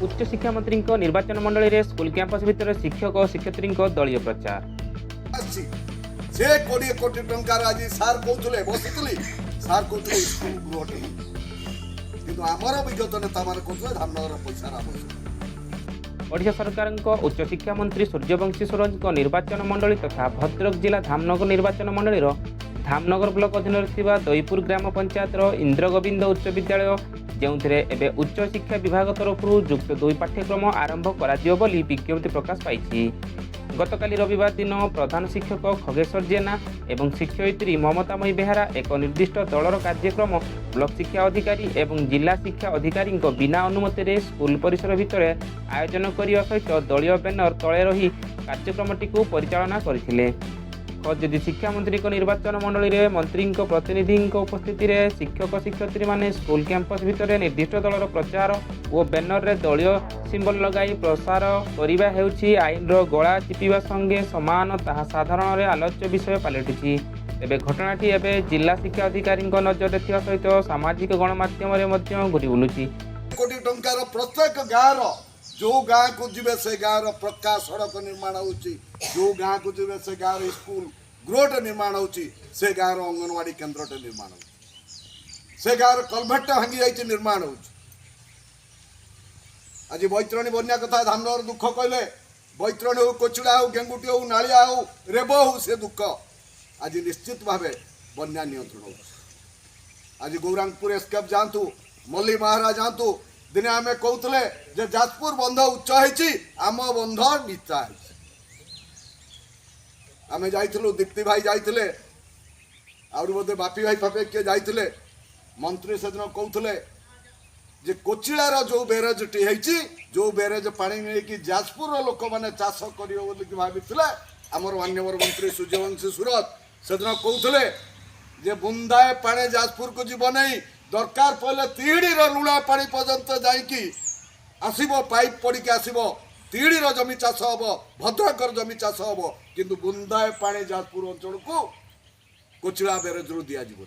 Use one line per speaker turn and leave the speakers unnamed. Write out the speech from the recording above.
उच्च शिक्षा मंत्री निर्वाचन मंडली रे स्कूल कैंपस भितर शिक्षक और शिक्षयित्री दलीय प्रचार
से 20 कोटी टंकार आज सार कहते बसुली सार कहते स्कूल गृहटे किंतु आमर विगत नेता मान कहते धामनगर पैसा आवश्यक।
ओडिशा सरकार उच्च शिक्षा मंत्री सूर्यवंशी सूरज निर्वाचन मंडली तथा भद्रक जिला धामनगर निर्वाचन मंडली धामनगर ब्लॉक अधीन दईपुर ग्राम पंचायत इंद्र गोविंद उच्च विद्यालय जो उच्च शिक्षा विभाग तरफ युक्त 2 पाठ्यक्रम आरंभ कर विज्ञप्ति प्रकाश पाई। गतकाली रविवार दिन प्रधान शिक्षक खगेश्वर जेना एवं शिक्षयित्री ममतामयी बेहरा एक निर्दिष्ट दलर कार्यक्रम ब्लॉक शिक्षा अधिकारी एवं जिला शिक्षा अधिकारी बिना अनुमति स्कूल परिसर भितर आयोजन करने सहित दलीय बैनर तले रही कार्यक्रमटी परिचालना करथिले। जदि शिक्षा मंत्री निर्वाचन मंडली रे मंत्री प्रतिनिधि उपस्थिति रे शिक्षक शिक्षयित्री माने स्कूल कैंपस भितर निर्दिष्ट दलर प्रचार और बैनर रे दलीय सिंबल लगाई प्रसार करने हेउछि आईन रो गला चिपिबा संगे समान ताहा साधारण रे आलोच्य विषय पलटिछि। तेबे घटनाटी एबे जिला शिक्षा अधिकारी नजर थिया सहित सामाजिक गणमाध्यम रे मध्य घुरी बुलुछि।
कोटी टंकार प्रत्येक गाँव जो गाँ को जीवे से गाँव पक्का सड़क निर्माण होची, जो गाँ को जीवे से गाँव स्कूल गृहटे निर्माण होची, से गाँव अंगनवाड़ी केन्द्रटे निर्माण होची, से गाँव कलभेट भांगी जाइए निर्माण होची। आज बैतरणी बन्या कथा धामनगर दुख कहले बैतरणी हो कोचुड़ा हो गेंगुटी हो नालिया हो रेब हो से दुख आज निश्चित भावे बन्या नियंत्रण हो। आज गौरांगपुर एस्केप जातु मल्ली महाराज जातु दिने आम कहते जे जाजपुर बंध उच्च होती आम बंध नीचा आम जाइलु दीप्ति भाई जाइए आउर बोधे बापी भाई फापे किए जाइए मंत्री से दिन कहते जे कोचिलार जो बेरेजटी होती जो बेरेज पानी नहीं जाजपुर लोक मैंने चाष कर भाई आमर मान्यवर मंत्री सूर्यवंशी सूरज से दिन कहते जे बुंदाए पाने जाजपुर को जीव नहीं दरकार पड़े तीड़ीर लुणा पानी पर्यंत जाइकी आसब पाइप पड़ी आसब तीड़ीर जमी चाष हम भद्रकर जमी चाष हम किंतु बुंदाए पानी जाजपुर अंचल को कोचिला बेरेज रु दिज्व।